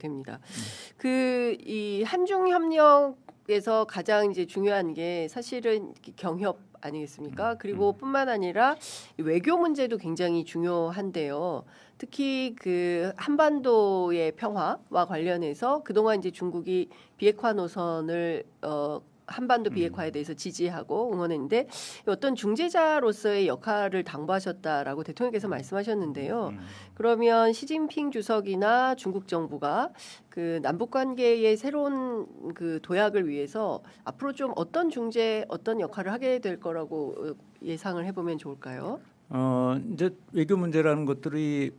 됩니다. 그 이 한중 협력에서 가장 이제 중요한 게 사실은 경협 아니겠습니까? 그리고 뿐만 아니라 외교 문제도 굉장히 중요한데요. 특히 그 한반도의 평화와 관련해서 그동안 이제 중국이 비핵화 노선을 한반도 비핵화에 대해서 지지하고 응원했는데 어떤 중재자로서의 역할을 당부하셨다라고 대통령께서 말씀하셨는데요. 그러면 시진핑 주석이나 중국 정부가 그 남북 관계의 새로운 그 도약을 위해서 앞으로 좀 어떤 중재, 어떤 역할을 하게 될 거라고 예상을 해보면 좋을까요? 이제 외교 문제라는 것들이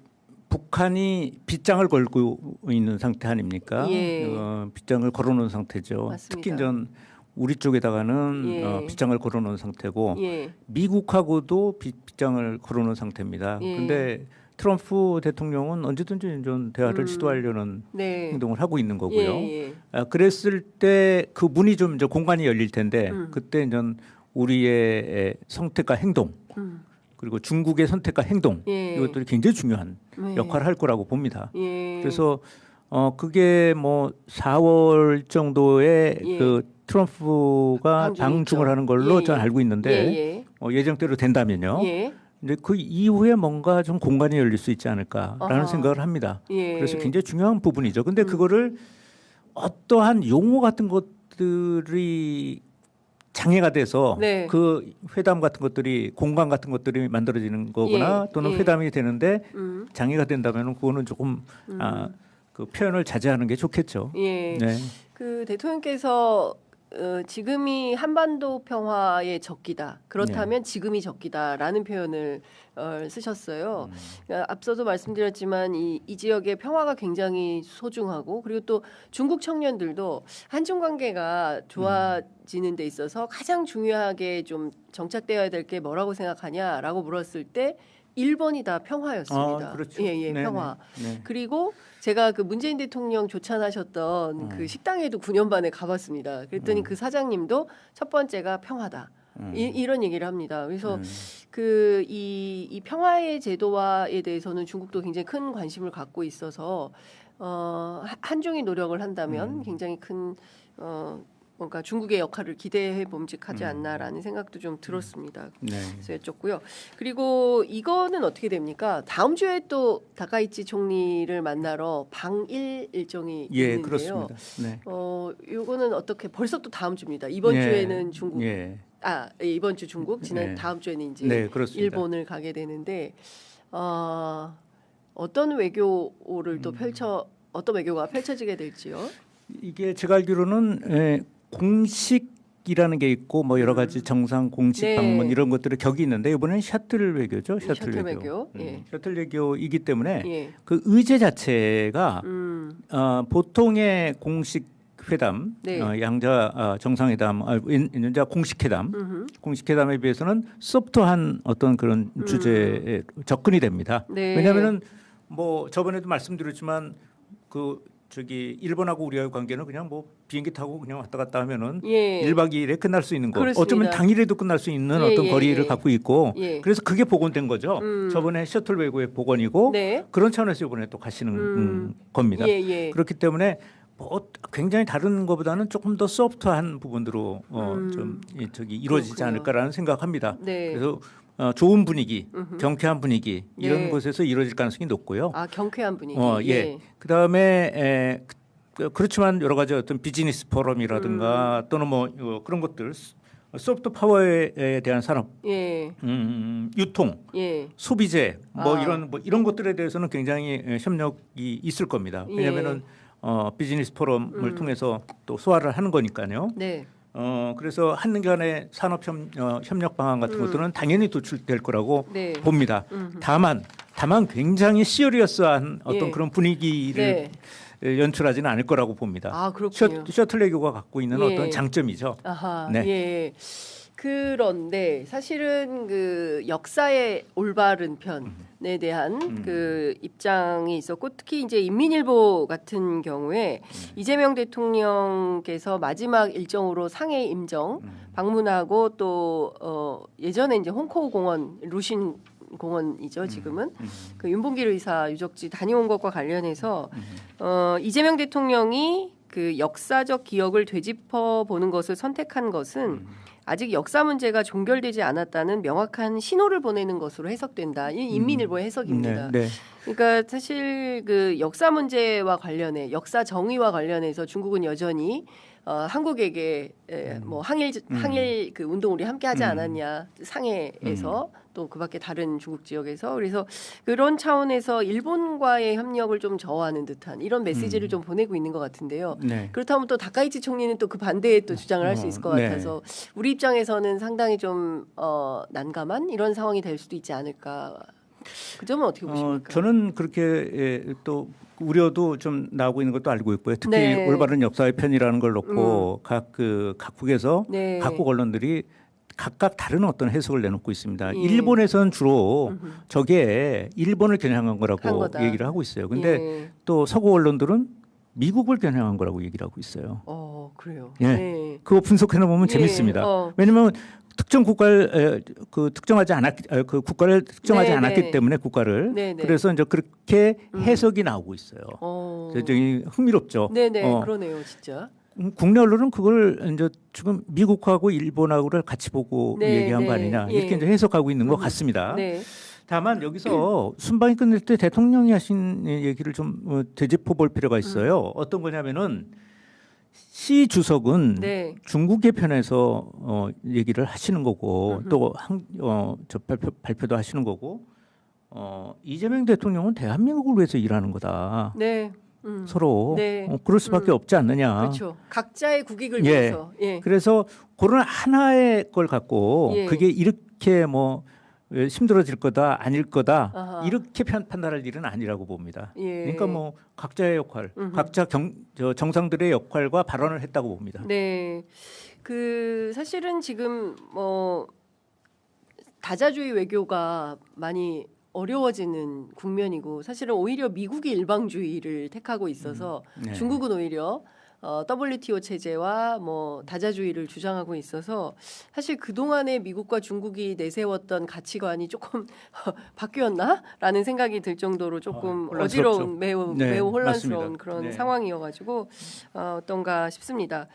북한이 빗장을 걸고 있는 상태 아닙니까? 예. 빗장을 걸어놓은 상태죠. 맞습니다. 특히 이제 우리 쪽에다가는 예. 빗장을 걸어놓은 상태고 예. 미국하고도 빗장을 걸어놓은 상태입니다. 예. 그런데 트럼프 대통령은 언제든지 좀 대화를 시도하려는 네. 행동을 하고 있는 거고요. 예. 그랬을 때 그 문이 좀 이제 공간이 열릴 텐데 그때 이제 우리의 선택과 행동 그리고 중국의 선택과 행동 예. 이것들이 굉장히 중요한 네. 역할을 할 거라고 봅니다. 예. 그래서 그게 뭐 4월 정도에 예. 그 트럼프가 방중을 하는 걸로 예. 저는 알고 있는데 예. 예정대로 된다면요. 예. 이제 그 이후에 뭔가 좀 공간이 열릴 수 있지 않을까라는 아하. 생각을 합니다. 예. 그래서 굉장히 중요한 부분이죠. 근데 그거를 어떠한 용어 같은 것들이 장애가 돼서 네. 그 회담 같은 것들이 공간 같은 것들이 만들어지는 거거나 예. 또는 예. 회담이 되는데 장애가 된다면 그거는 조금 그 표현을 자제하는 게 좋겠죠. 예. 네. 그 대통령께서 지금이 한반도 평화의 적기다. 그렇다면 지금이 적기다라는 표현을 쓰셨어요. 그러니까 앞서도 말씀드렸지만 이 지역의 평화가 굉장히 소중하고 그리고 또 중국 청년들도 한중 관계가 좋아지는 데 있어서 가장 중요하게 좀 정착되어야 될 게 뭐라고 생각하냐라고 물었을 때 1번이 평화였습니다. 그렇죠. 예, 네네. 평화. 네. 그리고 제가 그 문재인 대통령 조찬하셨던 그 식당에도 9년 만에 가봤습니다. 그랬더니 그 사장님도 첫 번째가 평화다. 이런 얘기를 합니다. 그래서 그 이 평화의 제도화에 대해서는 중국도 굉장히 큰 관심을 갖고 있어서 한중이 노력을 한다면 굉장히 큰 뭔가 중국의 역할을 기대해 봄직하지 않나라는 생각도 좀 들었습니다. 네. 그래서 여쭙고요. 그리고 이거는 어떻게 됩니까? 다음 주에 또 다카이치 총리를 만나러 방일 일정이 예, 있는데요. 그렇습니다. 네. 요거는 어떻게 벌써 또 다음 주입니다. 이번 예. 주에는 중국 예. 이번 주 중국 네. 다음 주에는 이제 네, 그렇습니다. 일본을 가게 되는데 어떤 외교를 또 어떤 외교가 펼쳐지게 될지요? 이게 제가 알기로는 공식이라는 게 있고 뭐 여러 가지 정상 공식 네. 방문 이런 것들의 격이 있는데 이번엔 셔틀 외교죠. 셔틀 외교. 예. 셔틀 외교이기 때문에 예. 그 의제 자체가 보통의 공식 회담, 네. 양자 정상회담, 연자 공식회담, 공식회담에 비해서는 소프트한 어떤 그런 주제에 접근이 됩니다. 네. 왜냐하면은 뭐 저번에도 말씀드렸지만 일본하고 우리와의 관계는 그냥 뭐 비행기 타고 그냥 왔다 갔다 하면은 예. 1박 2일에 끝날 수 있는 거. 그렇습니다. 어쩌면 당일에도 끝날 수 있는 예, 어떤 예, 거리를 예. 갖고 있고 예. 그래서 그게 복원된 거죠. 저번에 셔틀 외교의 복원이고 네. 그런 차원에서 이번에 또 가시는 겁니다. 예, 예. 그렇기 때문에 뭐 굉장히 다른 것보다는 조금 더 소프트한 부분으로 좀 이루어지지 그렇군요. 않을까라는 생각합니다. 네. 그래서 좋은 분위기, 경쾌한 분위기 이런 네. 곳에서 이루어질 가능성이 높고요. 경쾌한 분위기. 예. 그다음에 그렇지만 여러 가지 어떤 비즈니스 포럼이라든가 또는 뭐 그런 것들 소프트 파워에 대한 산업, 예. 유통, 예. 소비재 뭐 이런 것들에 대해서는 굉장히 협력이 있을 겁니다. 왜냐하면은 비즈니스 포럼을 통해서 또 소화를 하는 거니까요. 네. 그래서 한간의 산업 협력 방안 같은 것들은 당연히 도출될 거라고 네. 봅니다. 다만 굉장히 시리어스한 어떤 예. 그런 분위기를 연출하지는 않을 거라고 봅니다. 그렇군요. 셔틀 외교가 갖고 있는 예. 어떤 장점이죠. 아하. 네. 예. 그런데 사실은 그 역사의 올바른 편에 대한 그 입장이 있었고 특히 이제 인민일보 같은 경우에 이재명 대통령께서 마지막 일정으로 상해 임정 방문하고 또 예전에 이제 홍콩 공원 루신 공원이죠. 지금은 그 윤봉길 의사 유적지 다녀온 것과 관련해서 이재명 대통령이 그 역사적 기억을 되짚어 보는 것을 선택한 것은 아직 역사 문제가 종결되지 않았다는 명확한 신호를 보내는 것으로 해석된다. 이 인민일보의 해석입니다. 네, 네. 그러니까 사실 그 역사 문제와 관련해 역사 정의와 관련해서 중국은 여전히 한국에게 뭐 항일 그 운동 우리 함께 하지 않았냐 상해에서 또 그밖에 다른 중국 지역에서 그래서 그런 차원에서 일본과의 협력을 좀 저하는 듯한 이런 메시지를 좀 보내고 있는 것 같은데요. 네. 그렇다면 또 다카이치 총리는 또 그 반대에 또 주장을 할 수 있을 것 네. 같아서 우리 입장에서는 상당히 좀 난감한 이런 상황이 될 수도 있지 않을까. 그 점은 어떻게 보십니까? 저는 그렇게 또 우려도 좀 나오고 있는 것도 알고 있고요. 특히 네. 올바른 역사의 편이라는 걸 놓고 각국에서 네. 각국 언론들이 각각 다른 어떤 해석을 내놓고 있습니다. 예. 일본에서는 주로 저게 일본을 겨냥한 한 거라고 거다. 얘기를 하고 있어요. 근데 예. 또 서구 언론들은 미국을 겨냥한 거라고 얘기를 하고 있어요. 그래요. 예. 네. 그거 분석해 보면 예. 재밌습니다. 왜냐하면 특정 국가를 그 국가를 특정하지 네, 않았기 네. 때문에 국가를 네, 네. 그래서 이제 그렇게 해석이 나오고 있어요. 굉장히 흥미롭죠. 네네 그러네요, 진짜. 국내 언론은 그걸 이제 지금 미국하고 일본하고를 같이 보고 네, 얘기한 거 네. 아니냐 예. 이렇게 이제 해석하고 있는 것 같습니다. 네. 다만 여기서 순방이 끝날 때 대통령이 하신 얘기를 좀 되짚어 볼 필요가 있어요. 어떤 거냐면은 시 주석은 네. 중국의 편에서 얘기를 하시는 거고 또 저 발표도 하시는 거고 이재명 대통령은 대한민국을 위해서 일하는 거다. 네. 서로 네. 그럴 수밖에 없지 않느냐. 그렇죠. 각자의 국익을 예. 위해서. 예. 그래서 그런 하나의 걸 갖고 예. 그게 이렇게 뭐 힘들어질 거다 아닐 거다 아하. 이렇게 판단할 일은 아니라고 봅니다. 예. 그러니까 뭐 각자의 역할, 각자 정상들의 역할과 발언을 했다고 봅니다. 네. 그 사실은 지금 뭐 다자주의 외교가 많이 어려워지는 국면이고 사실은 오히려 미국이 일방주의를 택하고 있어서 네. 중국은 오히려 WTO 체제와 뭐 다자주의를 주장하고 있어서 사실 그동안에 미국과 중국이 내세웠던 가치관이 조금 바뀌었나라는 생각이 들 정도로 조금 혼란스럽죠. 어지러운 매우 네, 매우 혼란스러운 맞습니다. 그런 네. 상황이어가지고 어떤가 싶습니다.